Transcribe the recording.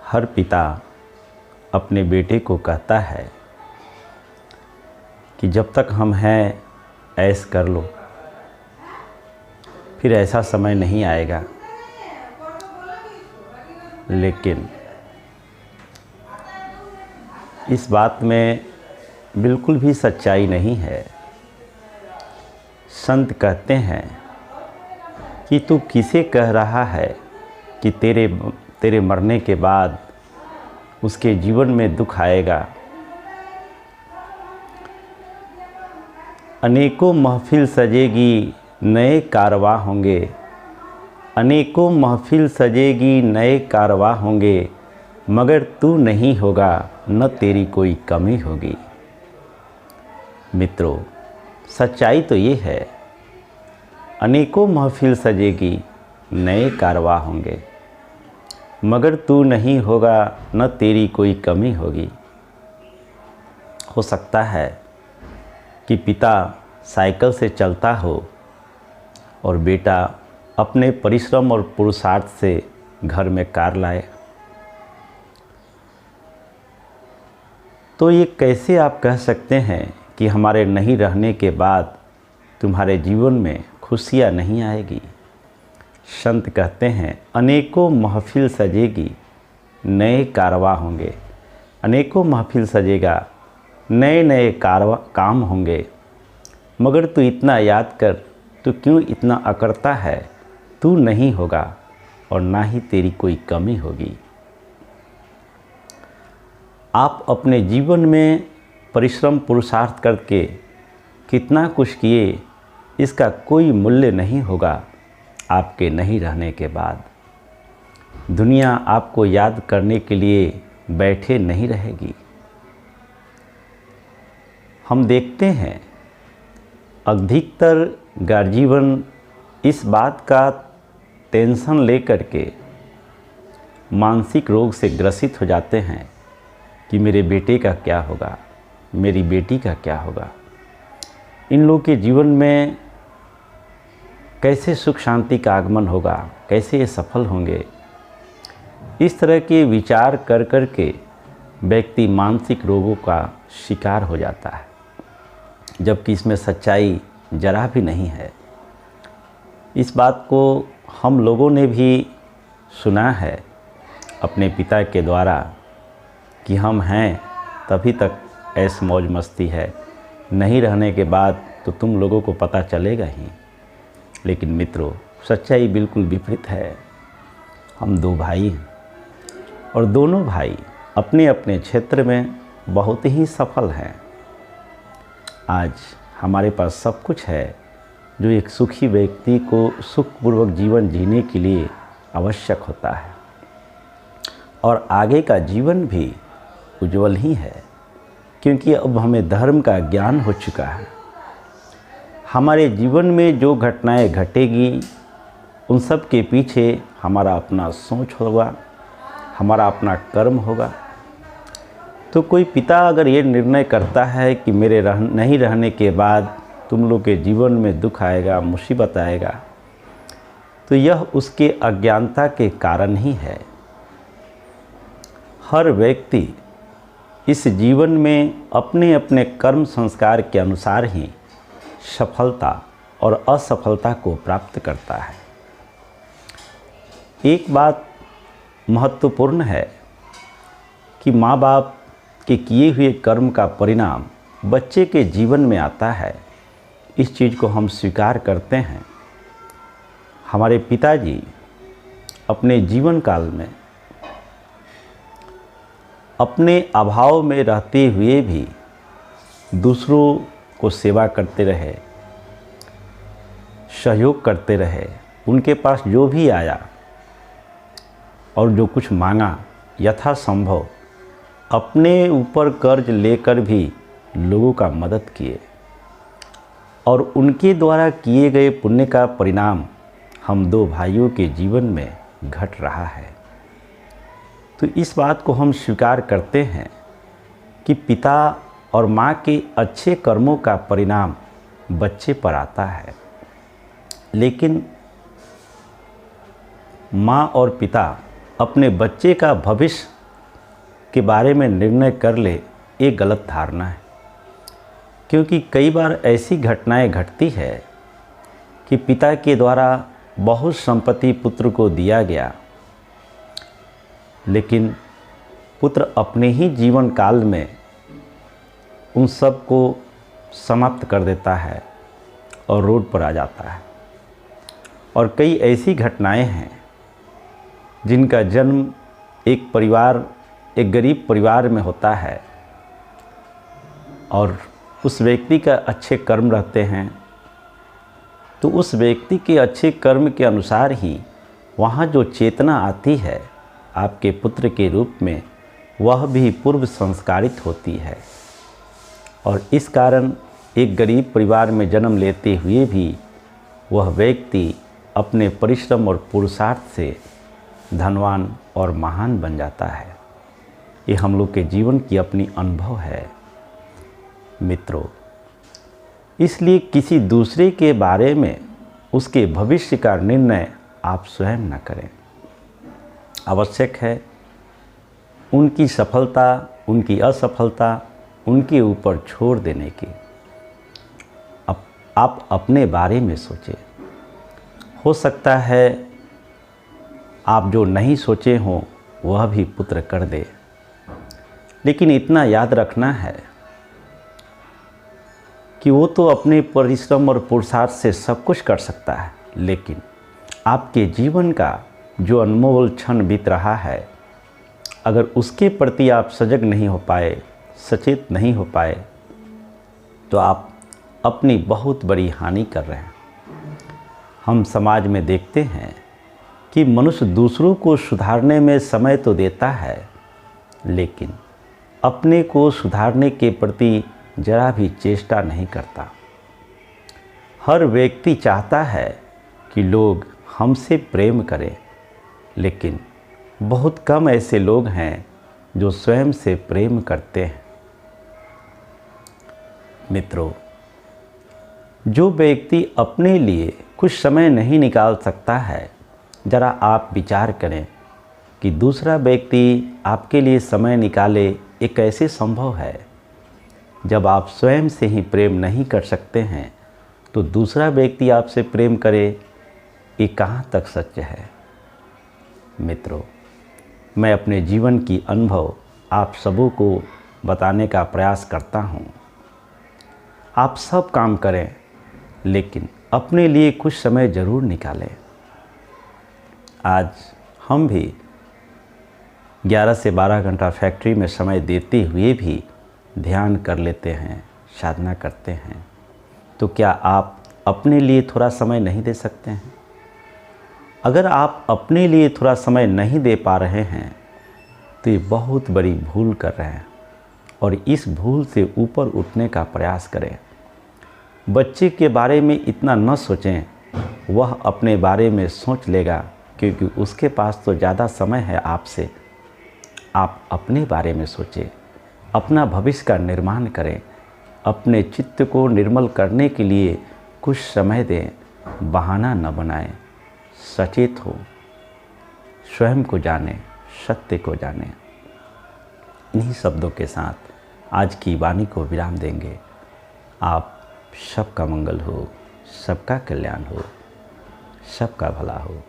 हर पिता अपने बेटे को कहता है कि जब तक हम हैं ऐश कर लो, फिर ऐसा समय नहीं आएगा। लेकिन इस बात में बिल्कुल भी सच्चाई नहीं है। संत कहते हैं कि तू किसे कह रहा है कि तेरे मरने के बाद उसके जीवन में दुख आएगा। अनेकों महफिल सजेगी, नए कारवां होंगे। अनेकों महफिल सजेगी, नए कारवां होंगे, मगर तू नहीं होगा, न तेरी कोई कमी होगी। मित्रों, सच्चाई तो ये है, अनेकों महफिल सजेगी, नए कारवां होंगे, मगर तू नहीं होगा, न तेरी कोई कमी होगी। हो सकता है कि पिता साइकिल से चलता हो और बेटा अपने परिश्रम और पुरुषार्थ से घर में कार लाए। तो ये कैसे आप कह सकते हैं कि हमारे नहीं रहने के बाद तुम्हारे जीवन में खुशियाँ नहीं आएगी। संत कहते हैं अनेकों महफिल सजेगी, नए कारवां होंगे। अनेकों महफिल सजेगा, नए नए काम होंगे, मगर तू इतना याद कर, तू क्यों इतना अकड़ता है। तू नहीं होगा और ना ही तेरी कोई कमी होगी। आप अपने जीवन में परिश्रम पुरुषार्थ करके कितना कुछ किए, इसका कोई मूल्य नहीं होगा आपके नहीं रहने के बाद। दुनिया आपको याद करने के लिए बैठे नहीं रहेगी। हम देखते हैं अधिकतर गार्जियन इस बात का टेंशन लेकर के मानसिक रोग से ग्रसित हो जाते हैं कि मेरे बेटे का क्या होगा, मेरी बेटी का क्या होगा, इन लोगों के जीवन में कैसे सुख शांति का आगमन होगा, कैसे ये सफल होंगे। इस तरह के विचार कर कर के व्यक्ति मानसिक रोगों का शिकार हो जाता है, जबकि इसमें सच्चाई जरा भी नहीं है। इस बात को हम लोगों ने भी सुना है अपने पिता के द्वारा कि हम हैं तभी तक ऐश मौज मस्ती है, नहीं रहने के बाद तो तुम लोगों को पता चलेगा ही। लेकिन मित्रों, सच्चाई बिल्कुल विपरीत है। हम दो भाई हैं और दोनों भाई अपने अपने क्षेत्र में बहुत ही सफल हैं। आज हमारे पास सब कुछ है जो एक सुखी व्यक्ति को सुखपूर्वक जीवन जीने के लिए आवश्यक होता है, और आगे का जीवन भी उज्जवल ही है, क्योंकि अब हमें धर्म का ज्ञान हो चुका है। हमारे जीवन में जो घटनाएं घटेगी उन सब के पीछे हमारा अपना सोच होगा, हमारा अपना कर्म होगा। तो कोई पिता अगर ये निर्णय करता है कि मेरे नहीं रहने के बाद तुम लोग के जीवन में दुख आएगा, मुसीबत आएगा, तो यह उसके अज्ञानता के कारण ही है। हर व्यक्ति इस जीवन में अपने अपने कर्म संस्कार के अनुसार ही सफलता और असफलता को प्राप्त करता है। एक बात महत्वपूर्ण है कि माँ बाप के किए हुए कर्म का परिणाम बच्चे के जीवन में आता है। इस चीज़ को हम स्वीकार करते हैं। हमारे पिताजी अपने जीवन काल में अपने अभाव में रहते हुए भी दूसरों को सेवा करते रहे, सहयोग करते रहे। उनके पास जो भी आया और जो कुछ मांगा, यथासंभव अपने ऊपर कर्ज लेकर भी लोगों का मदद किए, और उनके द्वारा किए गए पुण्य का परिणाम हम दो भाइयों के जीवन में घट रहा है। तो इस बात को हम स्वीकार करते हैं कि पिता और माँ के अच्छे कर्मों का परिणाम बच्चे पर आता है। लेकिन माँ और पिता अपने बच्चे का भविष्य के बारे में निर्णय कर ले, ये गलत धारणा है। क्योंकि कई बार ऐसी घटनाएं घटती है कि पिता के द्वारा बहुत संपत्ति पुत्र को दिया गया, लेकिन पुत्र अपने ही जीवन काल में उन सब को समाप्त कर देता है और रोड पर आ जाता है। और कई ऐसी घटनाएं हैं जिनका जन्म एक गरीब परिवार में होता है और उस व्यक्ति का अच्छे कर्म रहते हैं, तो उस व्यक्ति के अच्छे कर्म के अनुसार ही वहाँ जो चेतना आती है आपके पुत्र के रूप में, वह भी पूर्व संस्कारित होती है। और इस कारण एक गरीब परिवार में जन्म लेते हुए भी वह व्यक्ति अपने परिश्रम और पुरुषार्थ से धनवान और महान बन जाता है। ये हम लोग के जीवन की अपनी अनुभव है मित्रों। इसलिए किसी दूसरे के बारे में उसके भविष्य का निर्णय आप स्वयं न करें। आवश्यक है उनकी सफलता, उनकी असफलता उनके ऊपर छोड़ देने की। अब आप अपने बारे में सोचें। हो सकता है आप जो नहीं सोचे हों वह भी पुत्र कर दे, लेकिन इतना याद रखना है कि वो तो अपने परिश्रम और पुरुषार्थ से सब कुछ कर सकता है, लेकिन आपके जीवन का जो अनमोल क्षण बीत रहा है, अगर उसके प्रति आप सजग नहीं हो पाए, सचेत नहीं हो पाए, तो आप अपनी बहुत बड़ी हानि कर रहे हैं। हम समाज में देखते हैं कि मनुष्य दूसरों को सुधारने में समय तो देता है, लेकिन अपने को सुधारने के प्रति जरा भी चेष्टा नहीं करता। हर व्यक्ति चाहता है कि लोग हमसे प्रेम करें, लेकिन बहुत कम ऐसे लोग हैं जो स्वयं से प्रेम करते हैं। मित्रों, जो व्यक्ति अपने लिए कुछ समय नहीं निकाल सकता है, ज़रा आप विचार करें कि दूसरा व्यक्ति आपके लिए समय निकाले, ये कैसे संभव है। जब आप स्वयं से ही प्रेम नहीं कर सकते हैं तो दूसरा व्यक्ति आपसे प्रेम करे, ये कहाँ तक सत्य है। मित्रों, मैं अपने जीवन की अनुभव आप सबों को बताने का प्रयास करता हूँ। आप सब काम करें, लेकिन अपने लिए कुछ समय ज़रूर निकालें। आज हम भी 11 से 12 घंटा फैक्ट्री में समय देते हुए भी ध्यान कर लेते हैं, साधना करते हैं, तो क्या आप अपने लिए थोड़ा समय नहीं दे सकते हैं? अगर आप अपने लिए थोड़ा समय नहीं दे पा रहे हैं तो ये बहुत बड़ी भूल कर रहे हैं, और इस भूल से ऊपर उठने का प्रयास करें। बच्चे के बारे में इतना न सोचें, वह अपने बारे में सोच लेगा, क्योंकि उसके पास तो ज़्यादा समय है आपसे। आप अपने बारे में सोचें, अपना भविष्य का निर्माण करें, अपने चित्त को निर्मल करने के लिए कुछ समय दें, बहाना न बनाएं। सचेत हो, स्वयं को जानें, सत्य को जानें। इन्हीं शब्दों के साथ आज की वाणी को विराम देंगे। आप सबका मंगल हो, सबका कल्याण हो, सबका भला हो।